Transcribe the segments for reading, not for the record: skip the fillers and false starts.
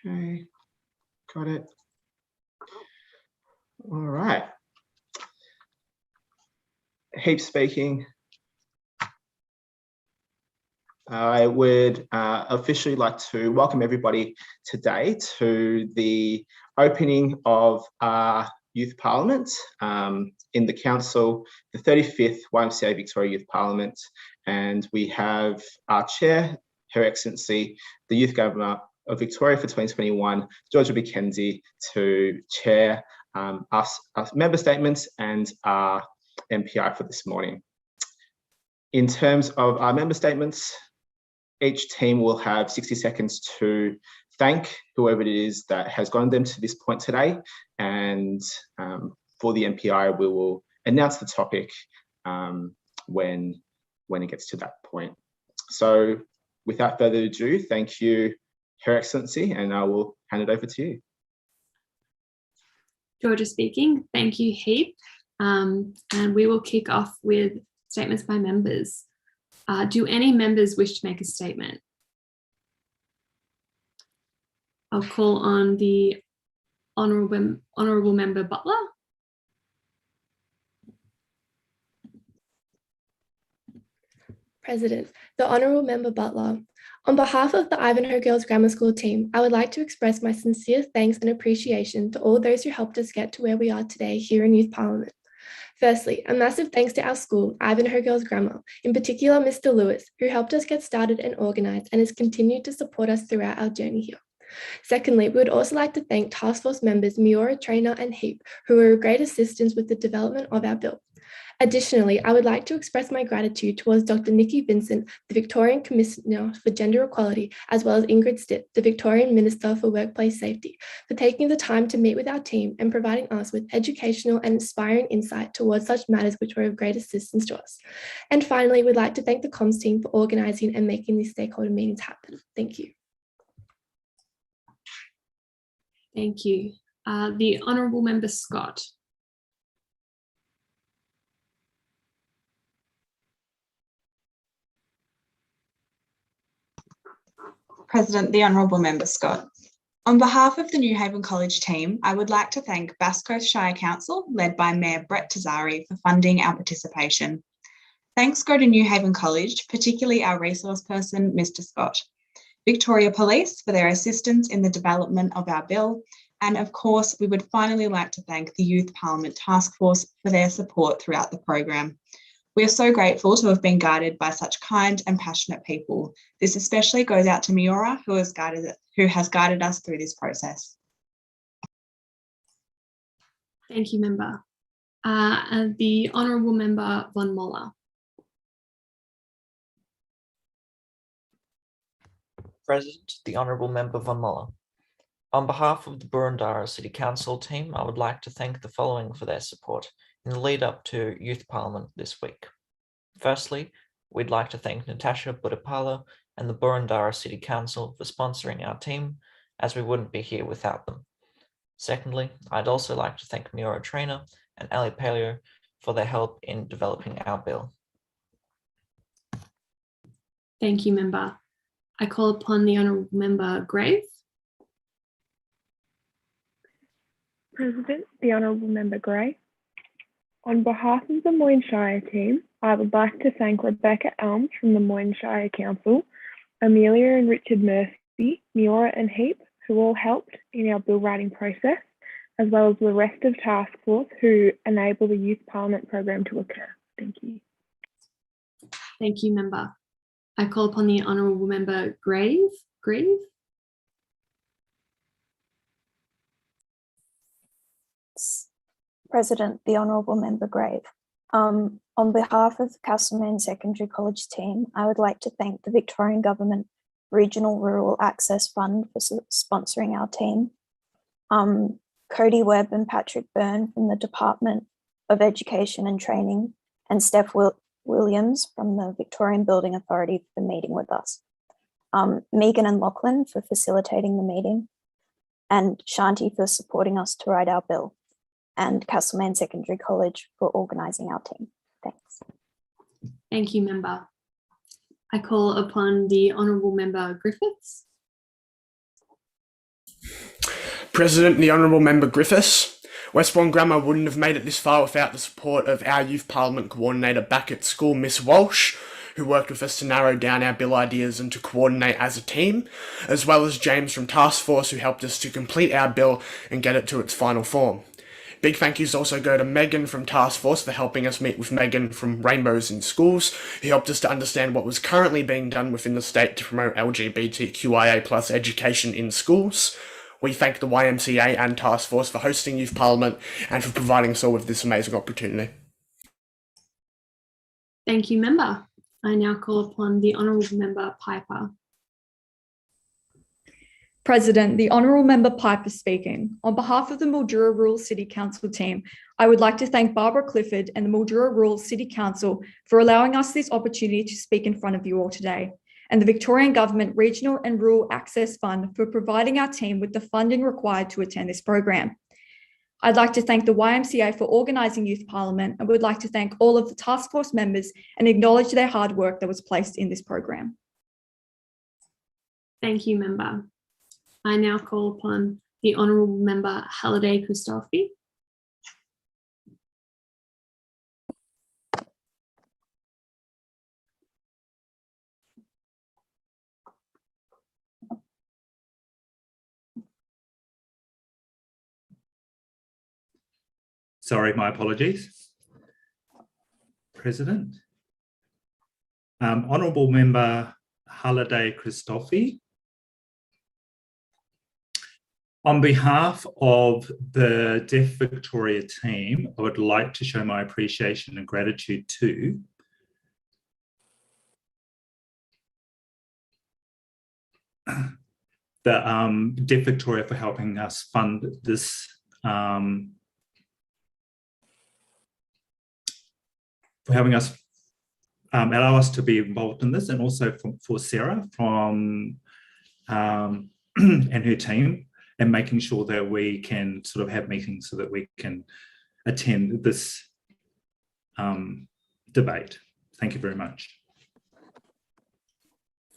Okay, got it. All right. Heap speaking. I would officially like to welcome everybody today to the opening of our Youth Parliament in the Council, the 35th YMCA Victoria Youth Parliament. And we have our Chair, Her Excellency, the Youth Governor of Victoria for 2021, Georgia McKenzie, to chair our member statements and our MPI for this morning. In terms of our member statements, each team will have 60 seconds to thank whoever it is that has gotten them to this point today. And for the MPI, we will announce the topic when it gets to that point. So without further ado, thank you, Her Excellency, and I will hand it over to you. Georgia speaking. Thank you, Heap. And we will kick off with statements by members. Do any members wish to make a statement? I'll call on the Honourable Member Butler. President, the Honourable Member Butler. On behalf of the Ivanhoe Girls Grammar School team, I would like to express my sincere thanks and appreciation to all those who helped us get to where we are today here in Youth Parliament. Firstly, a massive thanks to our school, Ivanhoe Girls Grammar, in particular Mr. Lewis, who helped us get started and organised and has continued to support us throughout our journey here. Secondly, we would also like to thank Task Force members Miora, Trainer and Heap, who were a great assistance with the development of our bill. Additionally, I would like to express my gratitude towards Dr. Nikki Vincent, the Victorian Commissioner for Gender Equality, as well as Ingrid Stitt, the Victorian Minister for Workplace Safety, for taking the time to meet with our team and providing us with educational and inspiring insight towards such matters which were of great assistance to us. And finally, we'd like to thank the comms team for organising and making these stakeholder meetings happen. Thank you. Thank you. The Honourable Member Scott. President, the Honourable Member Scott. On behalf of the New Haven College team, I would like to thank Bass Coast Shire Council, led by Mayor Brett Tazari, for funding our participation. Thanks go to New Haven College, particularly our resource person, Mr. Scott. Victoria Police for their assistance in the development of our bill. And of course, we would finally like to thank the Youth Parliament Task Force for their support throughout the program. We are so grateful to have been guided by such kind and passionate people. This especially goes out to Miora, who has guided us through this process. Thank you, Member. And the Honourable Member Von Moller. President, the Honourable Member Von Moller. On behalf of the Boroondara City Council team, I would like to thank the following for their support in the lead up to Youth Parliament this week. Firstly, we'd like to thank Natasha Budapala and the Boroondara City Council for sponsoring our team, as we wouldn't be here without them. Secondly, I'd also like to thank Miora Trainer and Ali Paleo for their help in developing our bill. Thank you, Member. I call upon the Honourable Member Grave. President, the Honourable Member Gray. On behalf of the Moyne Shire team, I would like to thank Rebecca Elms from the Moyne Shire Council, Amelia and Richard Murphy, Miora and Heap, who all helped in our bill writing process, as well as the rest of Task Force who enable the Youth Parliament program to occur. Thank you. Thank you, Member. I call upon the Honourable Member Grave. President, the Honourable Member Grave. On behalf of the Castlemaine Secondary College team, I would like to thank the Victorian Government Regional Rural Access Fund for sponsoring our team. Cody Webb and Patrick Byrne from the Department of Education and Training, and Steph Williams from the Victorian Building Authority for meeting with us. Megan and Lachlan for facilitating the meeting, and Shanti for supporting us to write our bill, and Castlemaine Secondary College for organising our team. Thanks. Thank you, Member. I call upon the Honourable Member Griffiths. President, the Honourable Member Griffiths. Westbourne Grammar wouldn't have made it this far without the support of our Youth Parliament Coordinator back at school, Miss Walsh, who worked with us to narrow down our bill ideas and to coordinate as a team, as well as James from Task Force, who helped us to complete our bill and get it to its final form. Big thank yous also go to Megan from Task Force for helping us meet with Megan from Rainbows in Schools, who helped us to understand what was currently being done within the state to promote LGBTQIA+ education in schools. We thank the YMCA and Task Force for hosting Youth Parliament and for providing us all with this amazing opportunity. Thank you, Member. I now call upon the Honourable Member Piper. President, the Honourable Member Piper speaking. On behalf of the Mildura Rural City Council team, I would like to thank Barbara Clifford and the Mildura Rural City Council for allowing us this opportunity to speak in front of you all today, and the Victorian Government Regional and Rural Access Fund for providing our team with the funding required to attend this program. I'd like to thank the YMCA for organising Youth Parliament and would like to thank all of the Task Force members and acknowledge their hard work that was placed in this program. Thank you, Member. I now call upon the Honourable Member Halliday Christofi. Sorry, my apologies. President. Honourable Member Halliday Christofi. On behalf of the Deaf Victoria team, I would like to show my appreciation and gratitude to the Deaf Victoria for helping us fund this for helping us allow us to be involved in this, and also for Sarah from and her team, and making sure that we can sort of have meetings so that we can attend this debate. Thank you very much.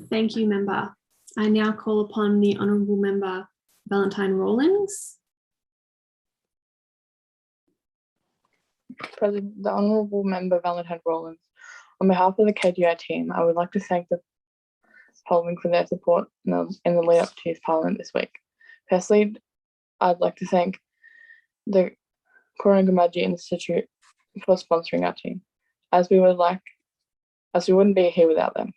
Thank you, Member. I now call upon the Honourable Member Valentine Rawlings. President, the Honourable Member Valentine Rawlings. On behalf of the KGI team, I would like to thank the Parliament for their support in the lead up to Youth Parliament this week. Firstly, I'd like to thank the Kurrangamaji Institute for sponsoring our team, as we wouldn't be here without them.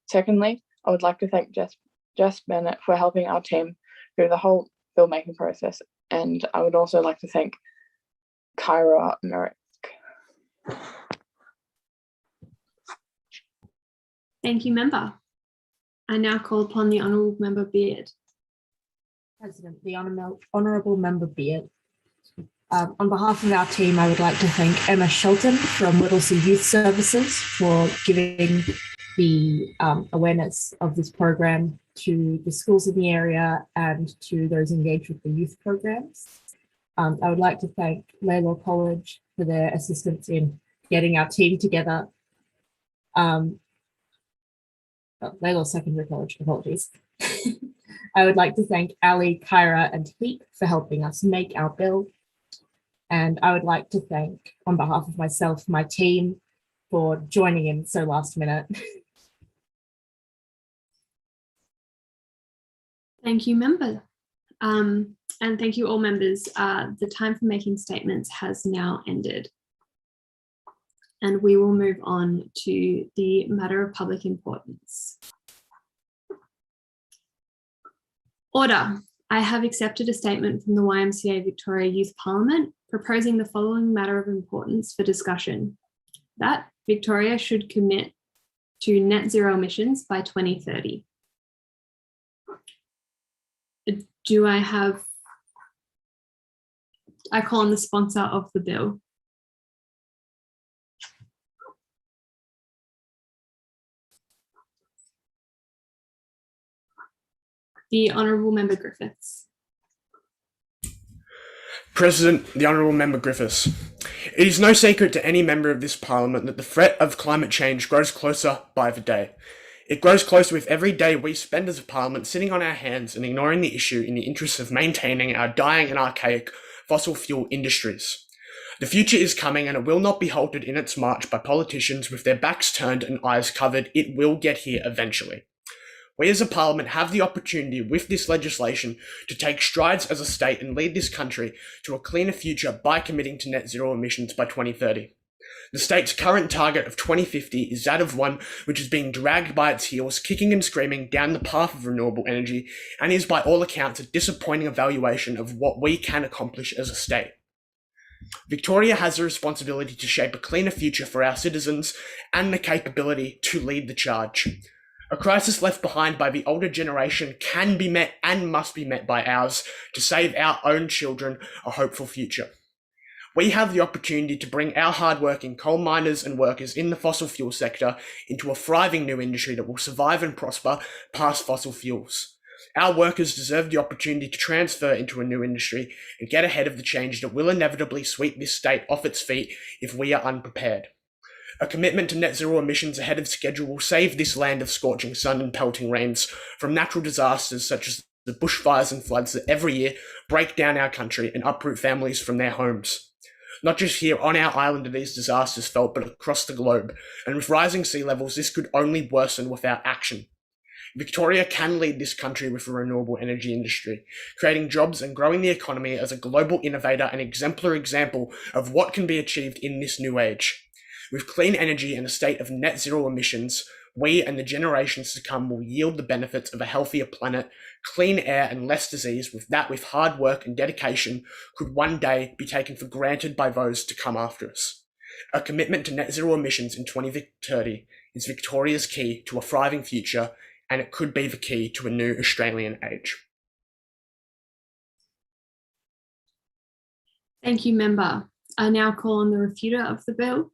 Secondly, I would like to thank Jess Bennett for helping our team through the whole bill making process, and I would also like to thank Kyra Merrick. Thank you, Member. I now call upon the Honourable Member Beard. President, the Honourable Member Beard. On behalf of our team, I would like to thank Emma Shelton from Whittlesea Youth Services for giving the awareness of this program to the schools in the area and to those engaged with the youth programs. I would like to thank Laylaw College for their assistance in getting our team together. Laylaw Secondary College, apologies. I would like to thank Ali, Kyra and Heap for helping us make our bill. And I would like to thank, on behalf of myself, my team for joining in so last minute. Thank you, Member. And thank you all members. The time for making statements has now ended. And we will move on to the matter of public importance. Order. I have accepted a statement from the YMCA Victoria Youth Parliament proposing the following matter of importance for discussion: that Victoria should commit to net zero emissions by 2030. I call on the sponsor of the bill. The Honourable Member Griffiths. President, the Honourable Member Griffiths. It is no secret to any member of this Parliament that the threat of climate change grows closer by the day. It grows closer with every day we spend as a parliament sitting on our hands and ignoring the issue in the interests of maintaining our dying and archaic fossil fuel industries. The future is coming and it will not be halted in its march by politicians with their backs turned and eyes covered. It will get here eventually. We as a parliament have the opportunity with this legislation to take strides as a state and lead this country to a cleaner future by committing to net zero emissions by 2030. The state's current target of 2050 is that of one which is being dragged by its heels, kicking and screaming down the path of renewable energy, and is by all accounts a disappointing evaluation of what we can accomplish as a state. Victoria has a responsibility to shape a cleaner future for our citizens and the capability to lead the charge. A crisis left behind by the older generation can be met and must be met by ours to save our own children a hopeful future. We have the opportunity to bring our hardworking coal miners and workers in the fossil fuel sector into a thriving new industry that will survive and prosper past fossil fuels. Our workers deserve the opportunity to transfer into a new industry and get ahead of the change that will inevitably sweep this state off its feet if we are unprepared. A commitment to net zero emissions ahead of schedule will save this land of scorching sun and pelting rains from natural disasters such as the bushfires and floods that every year break down our country and uproot families from their homes. Not just here on our island are these disasters felt, but across the globe. And with rising sea levels, this could only worsen without action. Victoria can lead this country with a renewable energy industry, creating jobs and growing the economy as a global innovator and exemplary example of what can be achieved in this new age. With clean energy and a state of net zero emissions, we and the generations to come will yield the benefits of a healthier planet, clean air and less disease with hard work and dedication could one day be taken for granted by those to come after us. A commitment to net zero emissions in 2030 is Victoria's key to a thriving future, and it could be the key to a new Australian age. Thank you, Member. I now call on the refuter of the bill,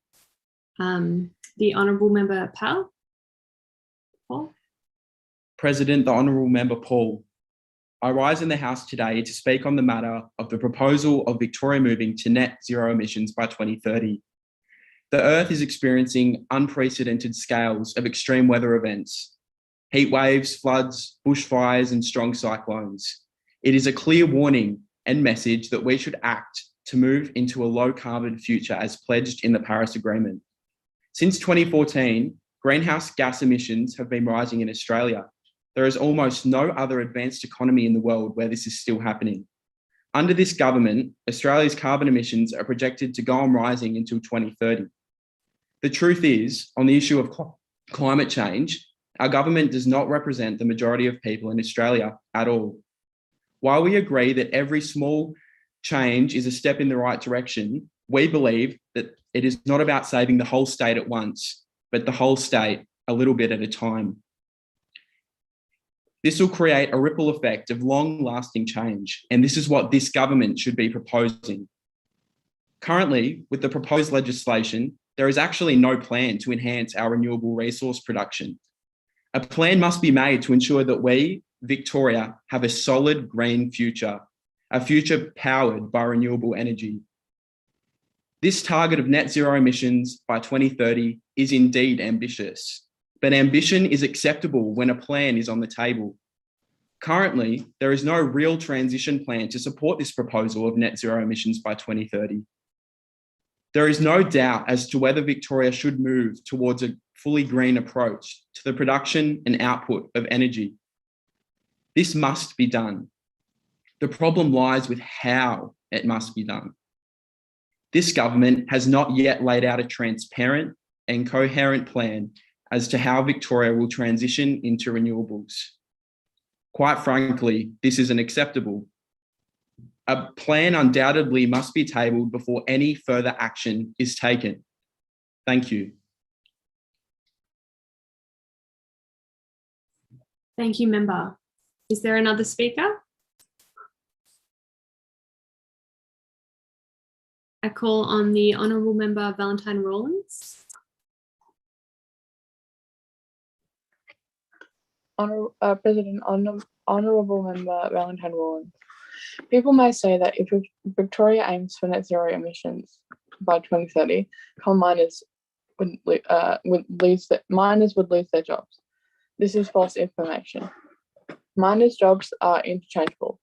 the Honourable Member Paul. President, the Honourable Member Paul. I rise in the House today to speak on the matter of the proposal of Victoria moving to net zero emissions by 2030. The Earth is experiencing unprecedented scales of extreme weather events, heat waves, floods, bushfires, and strong cyclones. It is a clear warning and message that we should act to move into a low carbon future as pledged in the Paris Agreement. Since 2014, greenhouse gas emissions have been rising in Australia. There is almost no other advanced economy in the world where this is still happening. Under this government, Australia's carbon emissions are projected to go on rising until 2030. The truth is, on the issue of climate change, our government does not represent the majority of people in Australia at all. While we agree that every small change is a step in the right direction, we believe that it is not about saving the whole state at once, but the whole state a little bit at a time. This will create a ripple effect of long-lasting change, and this is what this government should be proposing. Currently, with the proposed legislation, there is actually no plan to enhance our renewable resource production. A plan must be made to ensure that we, Victoria, have a solid green future, a future powered by renewable energy. This target of net zero emissions by 2030 is indeed ambitious, but ambition is acceptable when a plan is on the table. Currently, there is no real transition plan to support this proposal of net zero emissions by 2030. There is no doubt as to whether Victoria should move towards a fully green approach to the production and output of energy. This must be done. The problem lies with how it must be done. This government has not yet laid out a transparent and coherent plan as to how Victoria will transition into renewables. Quite frankly, this isn't acceptable. A plan undoubtedly must be tabled before any further action is taken. Thank you. Thank you, Member. Is there another speaker? I call on the Honourable Member Valentine Rawlins. President, Honourable Member Valentine Rawlins. People may say that if Victoria aims for net zero emissions by 2030, coal miners would lose their jobs. This is false information. Miners' jobs are interchangeable.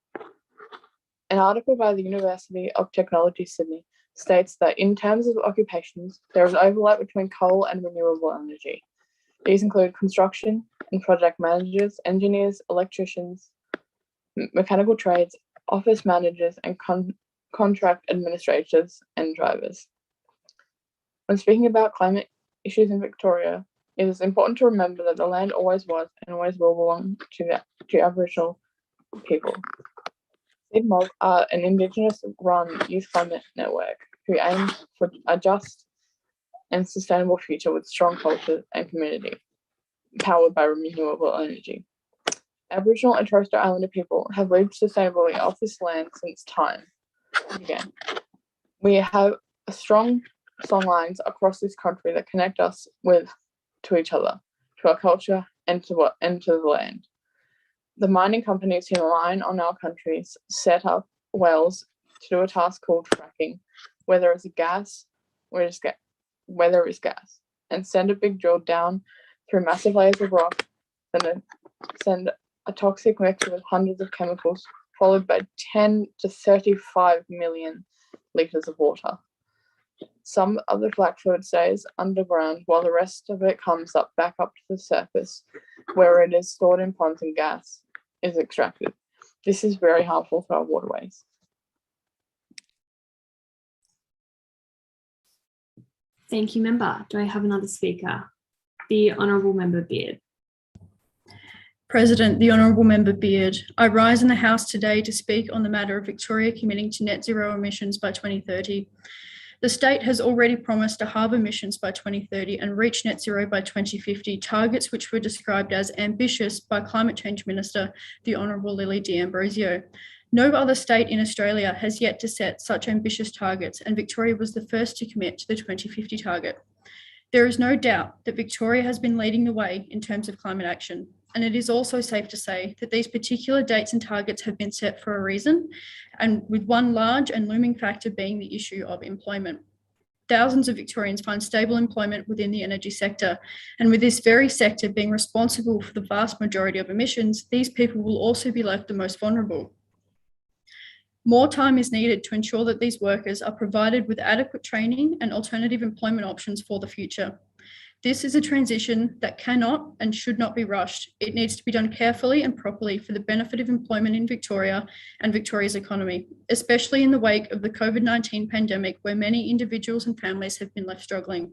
An article by the University of Technology Sydney states that in terms of occupations, there is overlap between coal and renewable energy. These include construction and project managers, engineers, electricians, mechanical trades, office managers, and contract administrators and drivers. When speaking about climate issues in Victoria, it is important to remember that the land always was and always will belong to Aboriginal people. SIDMOG are an Indigenous-run youth climate network who aim for a just and sustainable future with strong culture and community, powered by renewable energy. Aboriginal and Torres Strait Islander people have lived sustainably off this land since time began. We have a strong songlines across this country that connect us to each other, to our culture, and to the land. The mining companies who mine on our countries set up wells to do a task called fracking, where there is gas, and send a big drill down through massive layers of rock, then send a toxic mixture with hundreds of chemicals, followed by 10 to 35 million litres of water. Some of the black fluid stays underground while the rest of it comes back up to the surface, where it is stored in ponds and gas is extracted. This is very harmful to our waterways. Thank you, member. Do I have another speaker? The Honourable Member Beard. President, the Honourable Member Beard, I rise in the House today to speak on the matter of Victoria committing to net zero emissions by 2030. The state has already promised to halve emissions by 2030 and reach net zero by 2050, targets which were described as ambitious by Climate Change Minister, the Honourable Lily D'Ambrosio. No other state in Australia has yet to set such ambitious targets, and Victoria was the first to commit to the 2050 target. There is no doubt that Victoria has been leading the way in terms of climate action, and it is also safe to say that these particular dates and targets have been set for a reason, and with one large and looming factor being the issue of employment. Thousands of Victorians find stable employment within the energy sector, and with this very sector being responsible for the vast majority of emissions, these people will also be left the most vulnerable. More time is needed to ensure that these workers are provided with adequate training and alternative employment options for the future. This is a transition that cannot and should not be rushed. It needs to be done carefully and properly for the benefit of employment in Victoria and Victoria's economy, especially in the wake of the COVID-19 pandemic, where many individuals and families have been left struggling.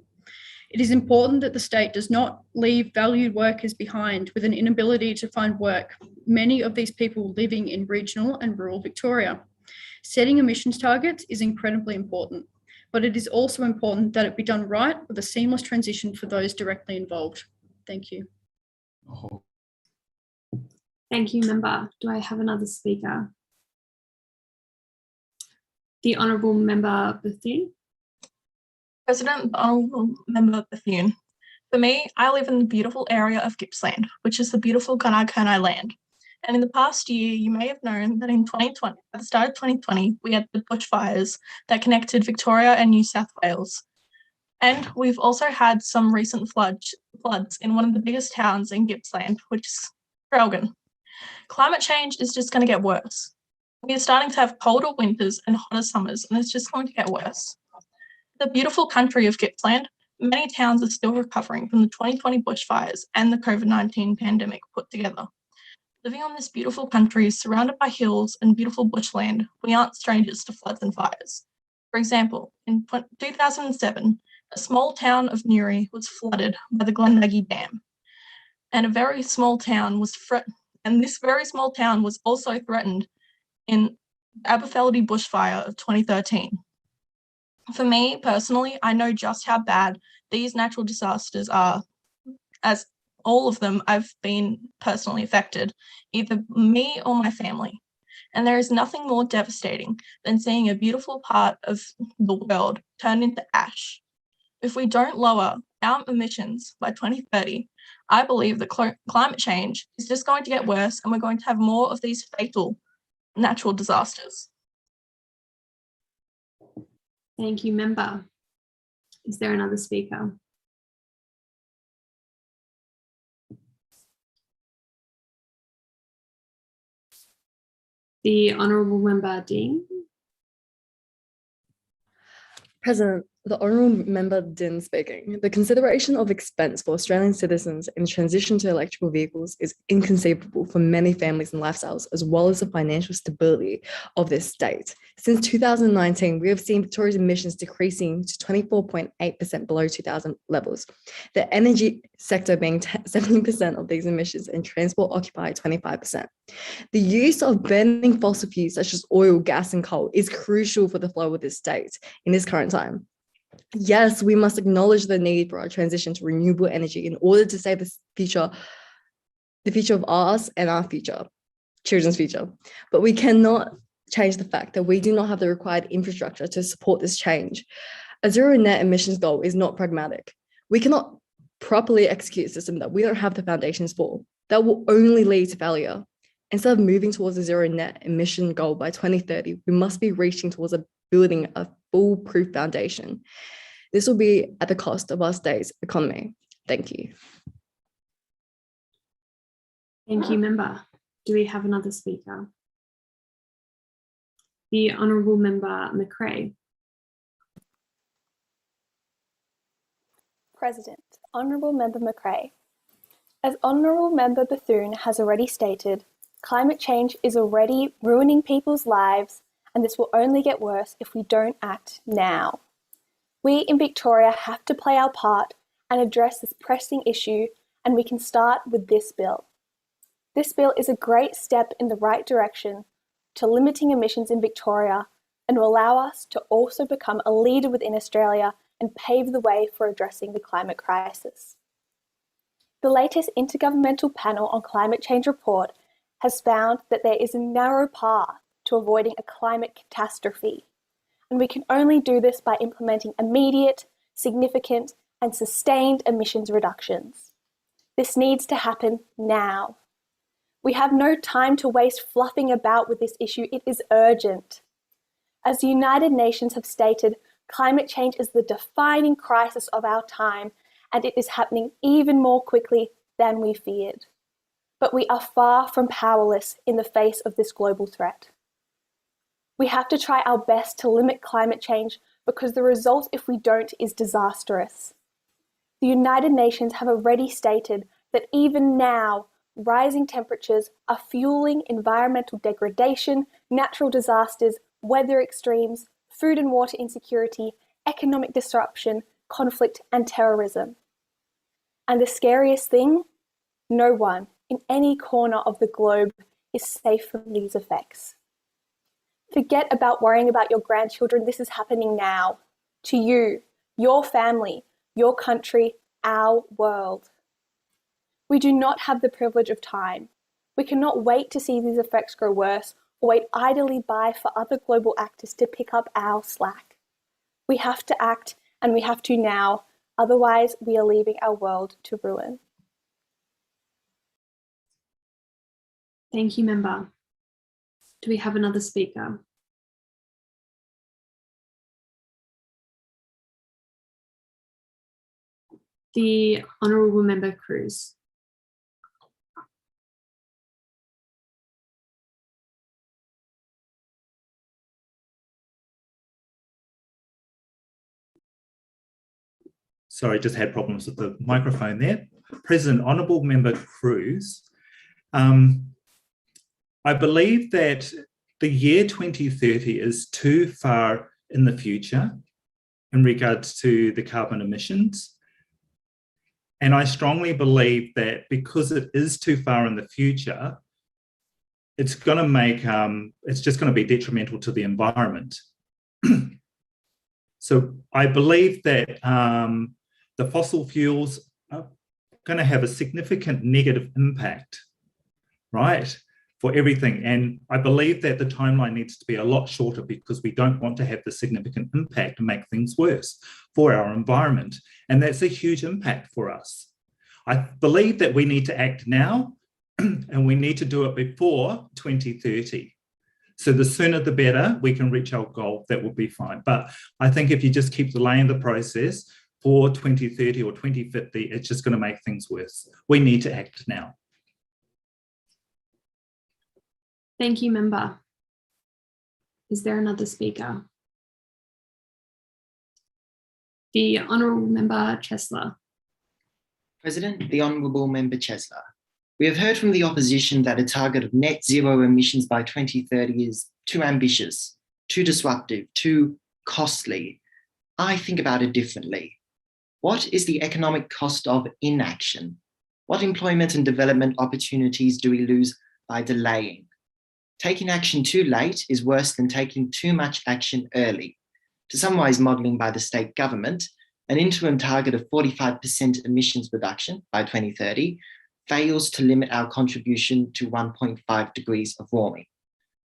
It is important that the state does not leave valued workers behind with an inability to find work, many of these people living in regional and rural Victoria. Setting emissions targets is incredibly important, but it is also important that it be done right with a seamless transition for those directly involved. Thank you. Thank you, member. Do I have another speaker? The Honourable Member Bethune. President, the Honourable Member Bethune. For me, I live in the beautiful area of Gippsland, which is the beautiful Gunai land. And in the past year, you may have known that in 2020, at the start of 2020, we had the bushfires that connected Victoria and New South Wales. And we've also had some recent floods in one of the biggest towns in Gippsland, which is Traralgon. Climate change is just going to get worse. We are starting to have colder winters and hotter summers, and it's just going to get worse. The beautiful country of Gippsland, many towns are still recovering from the 2020 bushfires and the COVID-19 pandemic put together. Living on this beautiful country, surrounded by hills and beautiful bushland, we aren't strangers to floods and fires. For example, in 2007, a small town of Newry was flooded by the Glenmaggie Dam, and this very small town was also threatened in Aberfeldy bushfire of 2013. For me personally, I know just how bad these natural disasters are, as all of them I've been personally affected, either me or my family. And there is nothing more devastating than seeing a beautiful part of the world turn into ash. If we don't lower our emissions by 2030, I believe that climate change is just going to get worse, and we're going to have more of these fatal natural disasters. Thank you, member. Is there another speaker? The Honourable Member Dean. President, the Honourable Member Din speaking. The consideration of expense for Australian citizens in transition to electrical vehicles is inconceivable for many families and lifestyles, as well as the financial stability of this state. Since 2019, we have seen Victoria's emissions decreasing to 24.8% below 2000 levels. The energy sector being 70% of these emissions and transport occupy 25%. The use of burning fossil fuels such as oil, gas, and coal is crucial for the flow of this state in this current time. Yes, we must acknowledge the need for our transition to renewable energy in order to save the future of us and our future, children's future. But we cannot change the fact that we do not have the required infrastructure to support this change. A zero net emissions goal is not pragmatic. We cannot properly execute a system that we don't have the foundations for. That will only lead to failure. Instead of moving towards a zero net emission goal by 2030, we must be reaching towards building a foolproof foundation. This will be at the cost of our state's economy. Thank you. Thank you, Member. Do we have another speaker? The Honourable Member McRae. President, Honourable Member McRae. As Honourable Member Bethune has already stated, climate change is already ruining people's lives, and this will only get worse if we don't act now. We in Victoria have to play our part and address this pressing issue, and we can start with this bill. This bill is a great step in the right direction to limiting emissions in Victoria and will allow us to also become a leader within Australia and pave the way for addressing the climate crisis. The latest Intergovernmental Panel on Climate Change report has found that there is a narrow path to avoiding a climate catastrophe, and we can only do this by implementing immediate, significant, and sustained emissions reductions. This needs to happen now. We have no time to waste fluffing about with this issue. It is urgent. As the United Nations have stated, climate change is the defining crisis of our time, and it is happening even more quickly than we feared. But we are far from powerless in the face of this global threat. We have to try our best to limit climate change because the result if we don't is disastrous. The United Nations have already stated that even now, rising temperatures are fueling environmental degradation, natural disasters, weather extremes, food and water insecurity, economic disruption, conflict, and terrorism. And the scariest thing, no one in any corner of the globe is safe from these effects. Forget about worrying about your grandchildren. This is happening now. To you, your family, your country, our world. We do not have the privilege of time. We cannot wait to see these effects grow worse or wait idly by for other global actors to pick up our slack. We have to act, and we have to now. Otherwise, we are leaving our world to ruin. Thank you, Member. Do we have another speaker? The Honourable Member Cruz. Sorry, just had problems with the microphone there. President, Honourable Member Cruz, I believe that the year 2030 is too far in the future in regards to the carbon emissions. And I strongly believe that because it is too far in the future, it's going to make, it's just going to be detrimental to the environment. So I believe that the fossil fuels are going to have a significant negative impact, right, for everything. And I believe that the timeline needs to be a lot shorter because we don't want to have the significant impact and make things worse for our environment. And that's a huge impact for us. I believe that we need to act now and we need to do it before 2030. So the sooner the better we can reach our goal, that will be fine. But I think if you just keep delaying the process for 2030 or 2050, it's just going to make things worse. We need to act now. Thank you, Member. Is there another speaker? The Honourable Member Chesler. President, the Honourable Member Chesler. We have heard from the opposition that a target of net zero emissions by 2030 is too ambitious, too disruptive, too costly. I think about it differently. What is the economic cost of inaction? What employment and development opportunities do we lose by delaying? Taking action too late is worse than taking too much action early. To summarise modelling by the state government, an interim target of 45% emissions reduction by 2030 fails to limit our contribution to 1.5 degrees of warming.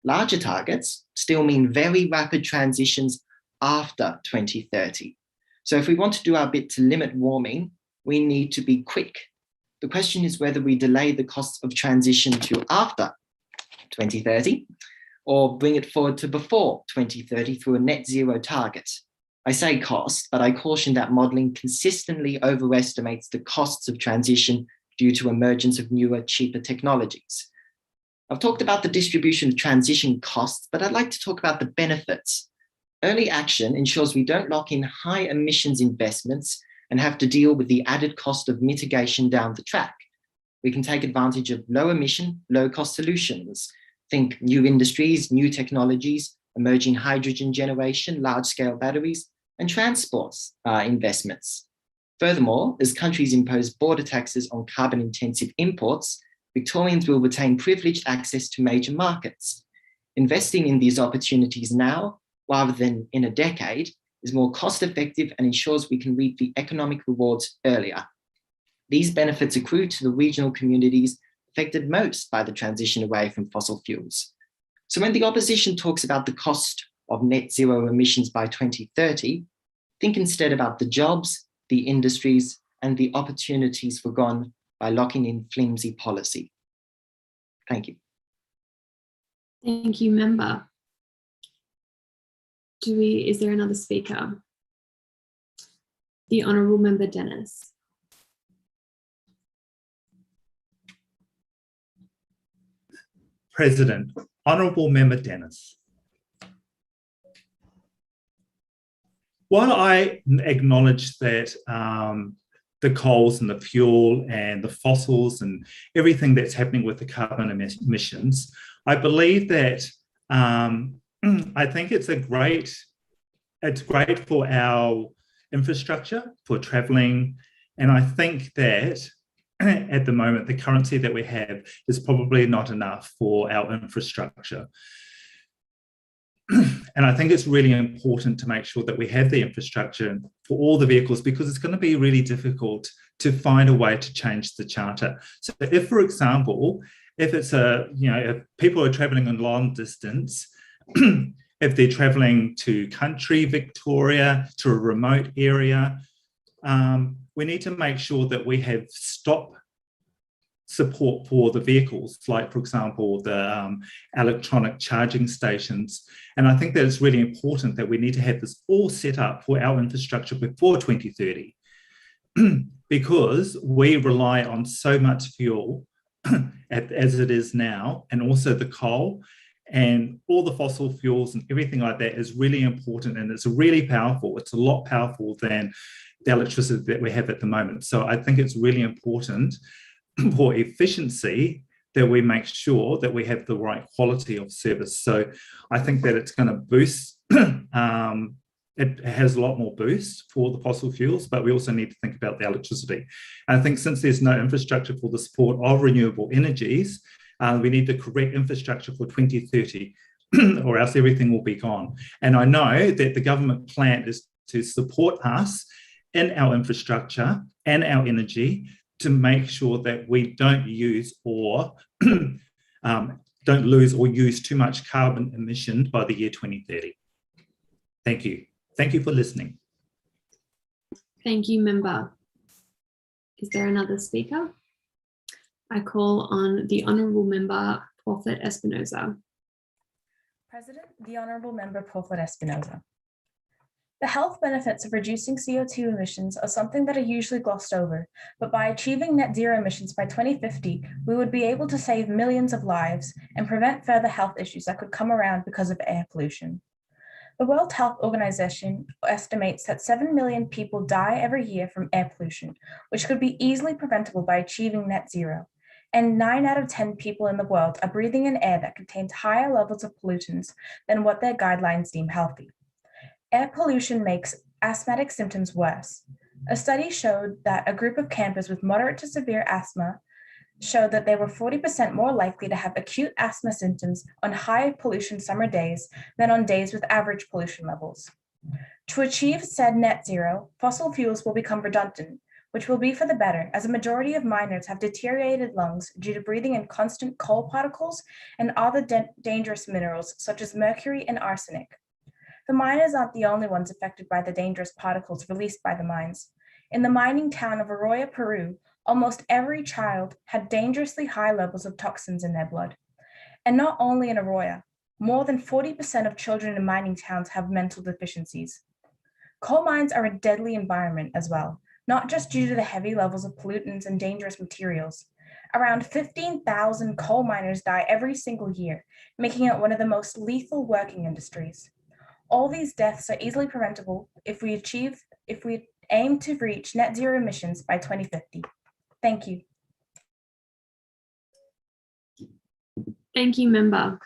Larger targets still mean very rapid transitions after 2030. So if we want to do our bit to limit warming, we need to be quick. The question is whether we delay the costs of transition to after 2030 or bring it forward to before 2030 through a net zero target. I say cost, but I caution that modelling consistently overestimates the costs of transition due to emergence of newer, cheaper technologies. I've talked about the distribution of transition costs, but I'd like to talk about the benefits. Early action ensures we don't lock in high emissions investments and have to deal with the added cost of mitigation down the track. We can take advantage of low emission, low cost solutions. Think new industries, new technologies, emerging hydrogen generation, large scale batteries, and transport investments. Furthermore, as countries impose border taxes on carbon intensive imports, Victorians will retain privileged access to major markets. Investing in these opportunities now, rather than in a decade, is more cost effective and ensures we can reap the economic rewards earlier. These benefits accrue to the regional communities affected most by the transition away from fossil fuels. So when the opposition talks about the cost of net zero emissions by 2030, think instead about the jobs, the industries, and the opportunities forgone by locking in flimsy policy. Thank you. Thank you, Member. Is there another speaker? The Honourable Member Dennis. President, Honourable Member Dennis. While I acknowledge that the coals and the fuel and the fossils and everything that's happening with the carbon emissions, I believe that I think it's great for our infrastructure, for travelling, and I think that at the moment the currency that we have is probably not enough for our infrastructure. And I think it's really important to make sure that we have the infrastructure for all the vehicles, because it's going to be really difficult to find a way to change the charter. So if, for example, if it's if people are travelling a long distance, if they're travelling to country Victoria, to a remote area, we need to make sure that we have stop support for the vehicles, like, for example, the electronic charging stations. And I think that it's really important that we need to have this all set up for our infrastructure before 2030, because we rely on so much fuel as it is now, and also the coal and all the fossil fuels and everything like that is really important, and it's really powerful. It's a lot powerful than the electricity that we have at the moment. So I think it's really important for efficiency that we make sure that we have the right quality of service. So I think that it's going to boost, it has a lot more boost for the fossil fuels, but we also need to think about the electricity. And I think since there's no infrastructure for the support of renewable energies, we need the correct infrastructure for 2030 or else everything will be gone. And I know that the government plan is to support us in our infrastructure and our energy to make sure that we don't use or don't lose or use too much carbon emission by the year 2030. Thank you. Thank you for listening. Thank you, Member. Is there another speaker? I call on the Honourable Member Porflet Espinosa. President, the Honourable Member Porflet Espinosa. The health benefits of reducing CO2 emissions are something that are usually glossed over, but by achieving net zero emissions by 2050, we would be able to save millions of lives and prevent further health issues that could come around because of air pollution. The World Health Organization estimates that 7 million people die every year from air pollution, which could be easily preventable by achieving net zero. And 9 out of 10 people in the world are breathing in air that contains higher levels of pollutants than what their guidelines deem healthy. Air pollution makes asthmatic symptoms worse. A study showed that a group of campers with moderate to severe asthma showed that they were 40% more likely to have acute asthma symptoms on high pollution summer days than on days with average pollution levels. To achieve said net zero, fossil fuels will become redundant, which will be for the better, as a majority of miners have deteriorated lungs due to breathing in constant coal particles and other dangerous minerals such as mercury and arsenic. The miners aren't the only ones affected by the dangerous particles released by the mines. In the mining town of Arroyo, Peru, almost every child had dangerously high levels of toxins in their blood. And not only in Arroyo, more than 40% of children in mining towns have mental deficiencies. Coal mines are a deadly environment as well, not just due to the heavy levels of pollutants and dangerous materials. Around 15,000 coal miners die every single year, making it one of the most lethal working industries. All these deaths are easily preventable if we aim to reach net zero emissions by 2050. Thank you. Thank you, member.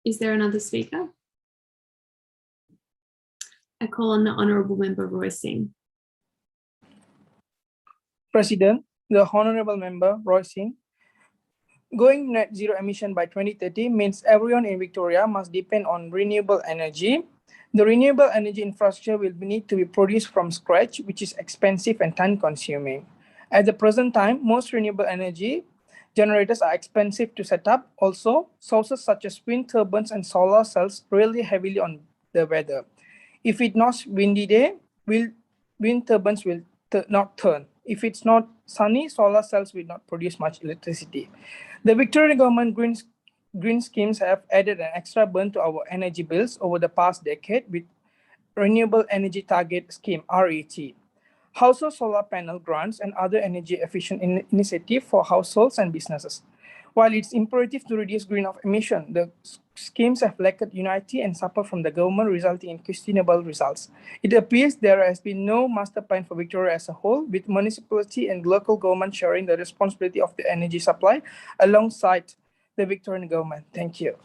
Is there another speaker? I call on the Honourable Member Roy Singh. President, the Honourable Member Roy Singh. Going net zero emission by 2030 means everyone in Victoria must depend on renewable energy. The renewable energy infrastructure will need to be produced from scratch, which is expensive and time-consuming. At the present time, most renewable energy generators are expensive to set up. Also, sources such as wind turbines and solar cells rely heavily on the weather. If it's not windy day, wind turbines will not turn. If it's not sunny, solar cells will not produce much electricity. The Victorian government green schemes have added an extra burden to our energy bills over the past decade with Renewable Energy Target Scheme, RET, household solar panel grants, and other energy efficient initiatives for households and businesses. While it's imperative to reduce greenhouse emission, the schemes have lacked unity and support from the government, resulting in questionable results. It appears there has been no master plan for Victoria as a whole, with municipality and local government sharing the responsibility of the energy supply alongside the Victorian government. Thank you.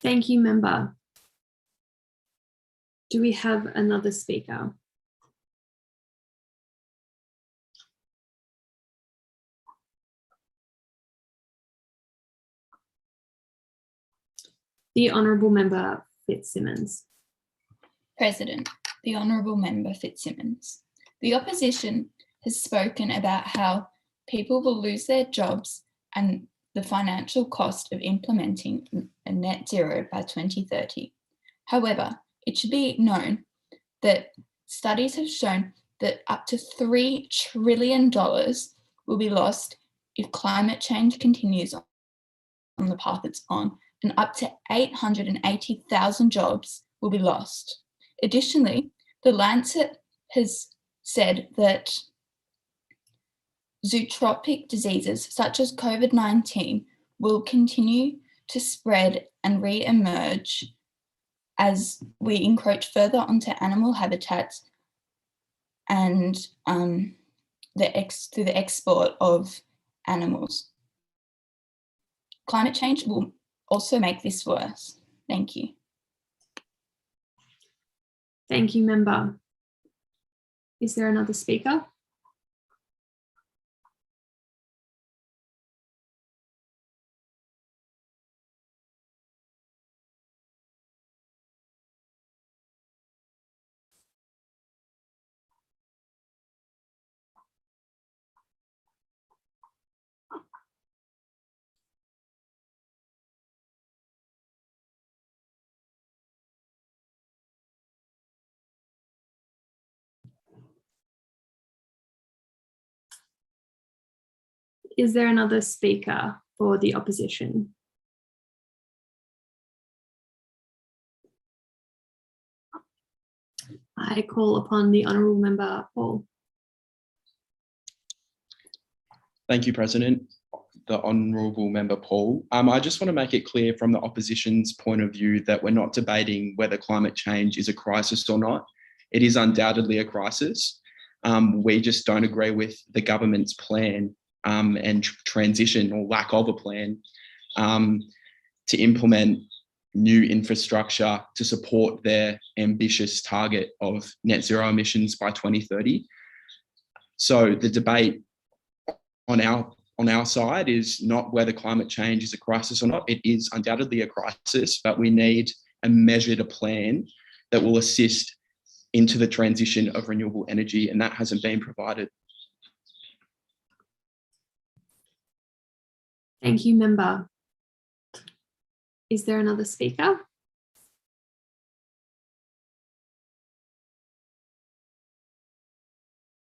Thank you, member. Do we have another speaker? The Honourable Member Fitzsimmons. President, the Honourable Member Fitzsimmons. The opposition has spoken about how people will lose their jobs and the financial cost of implementing a net zero by 2030. However, it should be known that studies have shown that up to $3 trillion will be lost if climate change continues on the path it's on, and up to 880,000 jobs will be lost. Additionally, The Lancet has said that zootropic diseases such as COVID-19 will continue to spread and re-emerge as we encroach further onto animal habitats and through the export of animals. Climate change will also make this worse. Thank you. Thank you, member. Is there another speaker? Is there another speaker for the opposition? I call upon the Honourable Member Paul. Thank you, President. The Honourable Member Paul. I just want to make it clear from the opposition's point of view that we're not debating whether climate change is a crisis or not. It is undoubtedly a crisis. We just don't agree with the government's plan and transition or lack of a plan to implement new infrastructure to support their ambitious target of net zero emissions by 2030. So the debate on our side is not whether climate change is a crisis or not. It is undoubtedly a crisis, but we need a measured plan that will assist into the transition of renewable energy, and that hasn't been provided. Thank you, Member. Is there another speaker?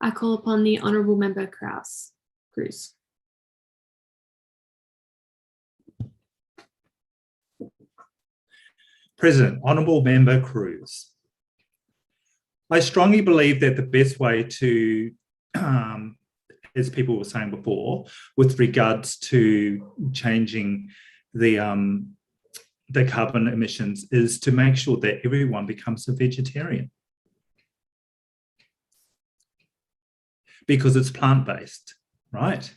I call upon the Honourable Member Cruz. President, Honourable Member Cruz. I strongly believe that the best way to, as people were saying before, with regards to changing the carbon emissions is to make sure that everyone becomes a vegetarian. Because it's plant-based, right?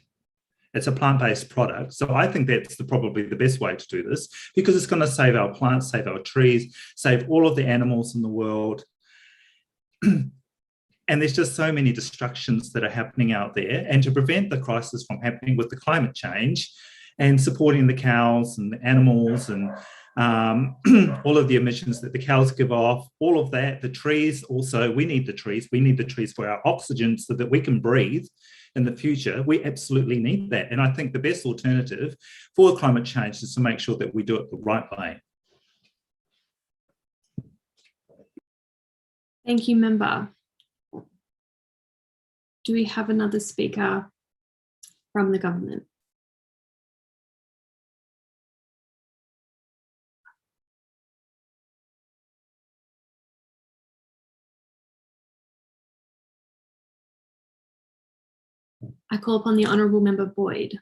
It's a plant-based product. So I think that's probably the best way to do this because it's going to save our plants, save our trees, save all of the animals in the world. And there's just so many destructions that are happening out there. And to prevent the crisis from happening with the climate change and supporting the cows and the animals and all of the emissions that the cows give off, all of that, the trees also, we need the trees. We need the trees for our oxygen so that we can breathe in the future. We absolutely need that. And I think the best alternative for climate change is to make sure that we do it the right way. Thank you, Member. Do we have another speaker from the government? I call upon the Honourable Member Boyd.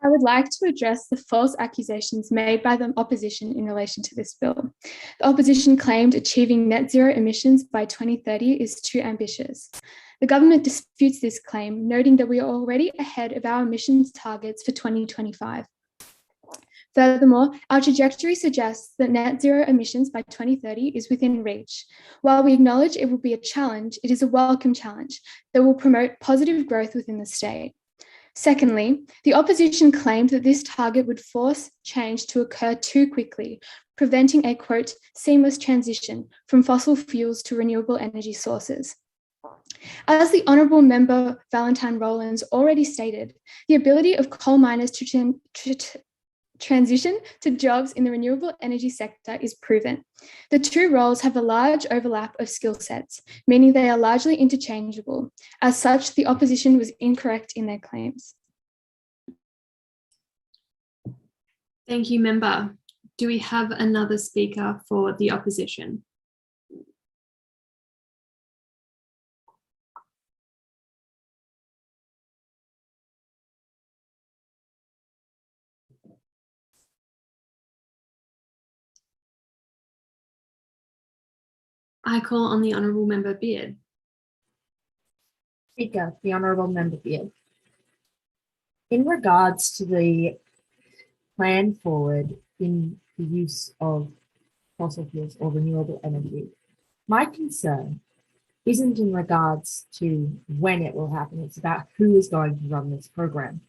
I would like to address the false accusations made by the opposition in relation to this bill. The opposition claimed achieving net zero emissions by 2030 is too ambitious. The government disputes this claim, noting that we are already ahead of our emissions targets for 2025. Furthermore, our trajectory suggests that net zero emissions by 2030 is within reach. While we acknowledge it will be a challenge, it is a welcome challenge that will promote positive growth within the state. Secondly, the opposition claimed that this target would force change to occur too quickly, preventing a, quote, seamless transition from fossil fuels to renewable energy sources. As the Honourable Member Valentine Rowlands already stated, the ability of coal miners to transition to jobs in the renewable energy sector is proven. The two roles have a large overlap of skill sets, meaning they are largely interchangeable. As such, the opposition was incorrect in their claims. Thank you, Member. Do we have another speaker for the opposition? I call on the Honourable Member Beard. Speaker, the Honourable Member Beard. In regards to the plan forward in the use of fossil fuels or renewable energy, my concern isn't in regards to when it will happen, it's about who is going to run this program.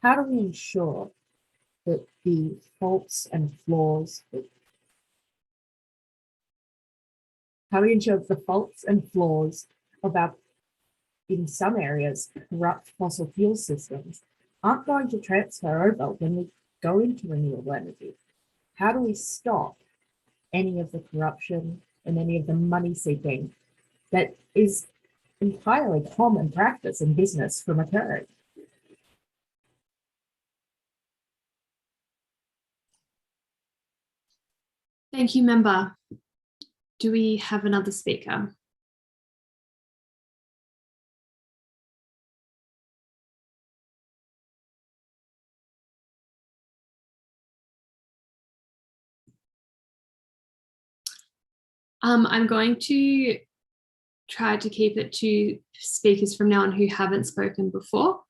How do we ensure that the faults and flaws of our, in some areas, corrupt fossil fuel systems aren't going to transfer over when we go into renewable energy? How do we stop any of the corruption and any of the money seeking that is entirely common practice in business from occurring? Thank you, Member. Do we have another speaker? I'm going to try to keep it to speakers from now on who haven't spoken before.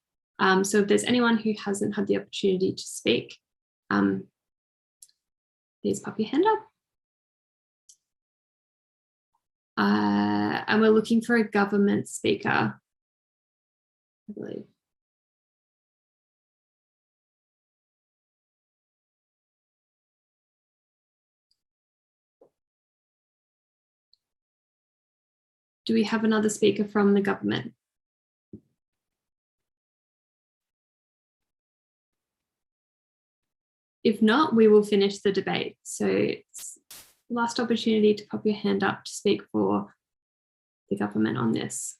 So if there's anyone who hasn't had the opportunity to speak, please pop your hand up. And we're looking for a government speaker, I believe. Do we have another speaker from the government? If not, we will finish the debate. So it's last opportunity to pop your hand up to speak for the government on this.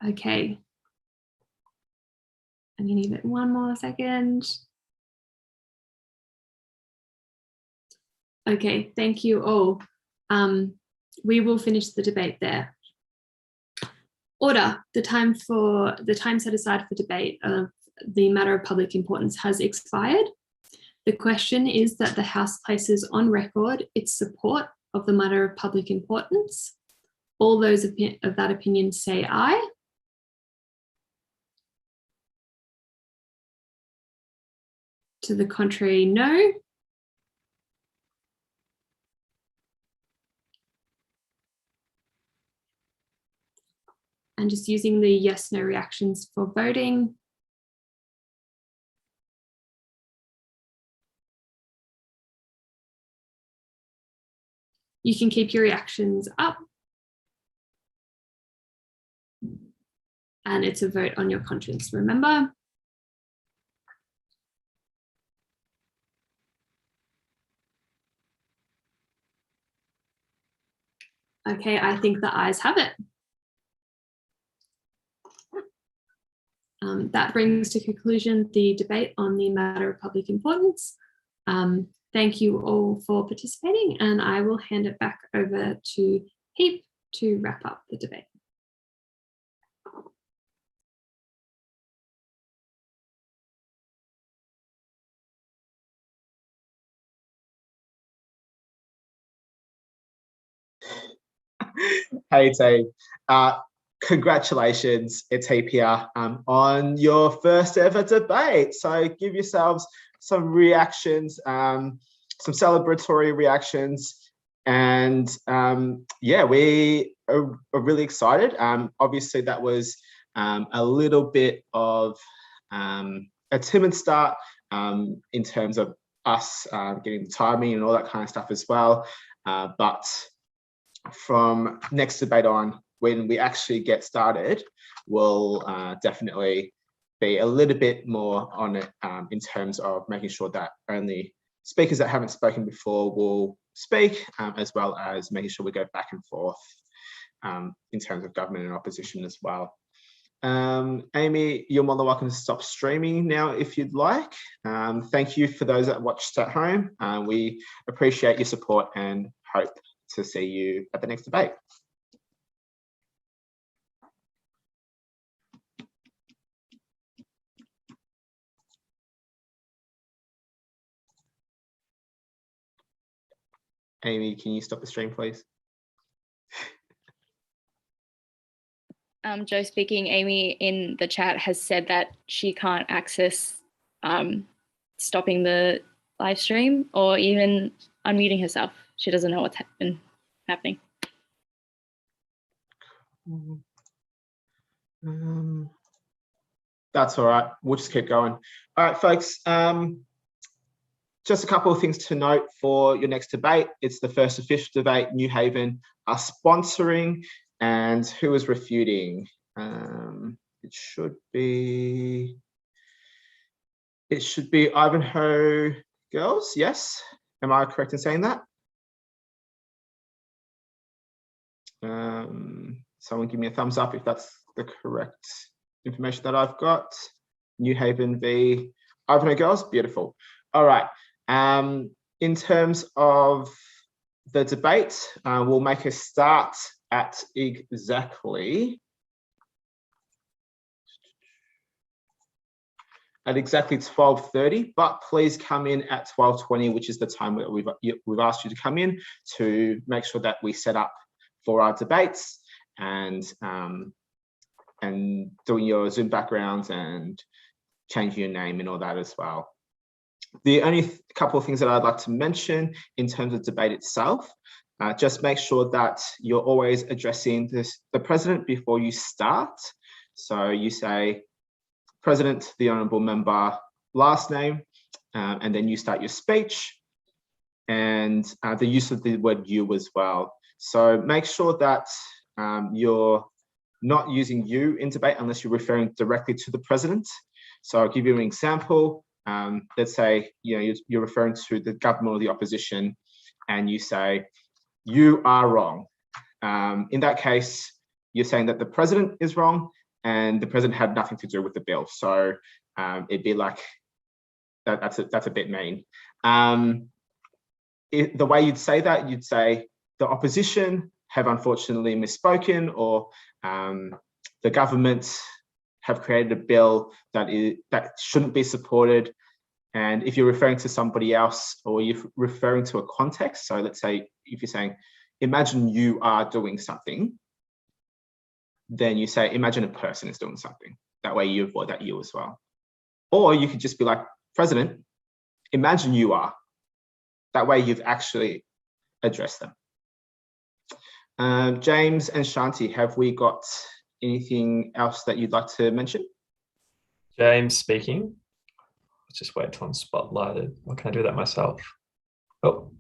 Okay. I'm going to give it one more second. Okay, thank you all. We will finish the debate there. Order. The time set aside for debate of the matter of public importance has expired. The question is that the House places on record its support of the matter of public importance. All those of that opinion say aye. To the contrary, no. And just using the yes, no reactions for voting. You can keep your reactions up. And it's a vote on your conscience, remember. Okay, I think the ayes have it. That brings to conclusion the debate on the matter of public importance. Thank you all for participating, and I will hand it back over to Heap to wrap up the debate. Hey team, congratulations, it's Heap here on your first ever debate. So give yourselves some reactions, some celebratory reactions, and yeah, we are really excited. Obviously that was a little bit of a timid start in terms of us getting the timing and all that kind of stuff as well, but from next debate on, when we actually get started, we'll definitely be a little bit more on it in terms of making sure that only speakers that haven't spoken before will speak, as well as making sure we go back and forth in terms of government and opposition as well. Amy, you're more than welcome to stop streaming now if you'd like. Thank you for those that watched at home. We appreciate your support and hope to see you at the next debate. Amy, can you stop the stream, please? Joe speaking. Amy in the chat has said that she can't access stopping the live stream or even unmuting herself. She doesn't know what's been happening. That's all right. We'll just keep going. All right, folks. Just a couple of things to note for your next debate. It's the first official debate New Haven are sponsoring, and who is refuting? It should be Ivanhoe Girls. Yes, am I correct in saying that? Someone give me a thumbs up if that's the correct information that I've got. New Haven v Ivanhoe Girls. Beautiful. All right. In terms of the debate, we'll make a start at exactly 12:30, but please come in at 12:20, which is the time that we've asked you to come in to make sure that we set up for our debates and doing your Zoom backgrounds and changing your name and all that as well. The only couple of things that I'd like to mention in terms of debate itself, just make sure that you're always addressing the President before you start. So you say, President, the Honourable Member, last name, and then you start your speech, and the use of the word you as well. So make sure that you're not using you in debate unless you're referring directly to the President. So I'll give you an example. Let's say you're referring to the government or the opposition, and you say, you are wrong. In that case, you're saying that the President is wrong, and the President had nothing to do with the bill. So it'd be like, that's a bit mean. The way you'd say that, you'd say, the opposition have unfortunately misspoken, or the government have created a bill that shouldn't be supported. And if you're referring to somebody else, or you're referring to a context, so let's say if you're saying, imagine you are doing something, then you say, imagine a person is doing something. That way you avoid that you as well. Or you could just be like, President, imagine you are. That way you've actually addressed them. James and Shanti, have we got anything else that you'd like to mention? James speaking. Let's just wait till I'm spotlighted. Or can I do that myself? Oh,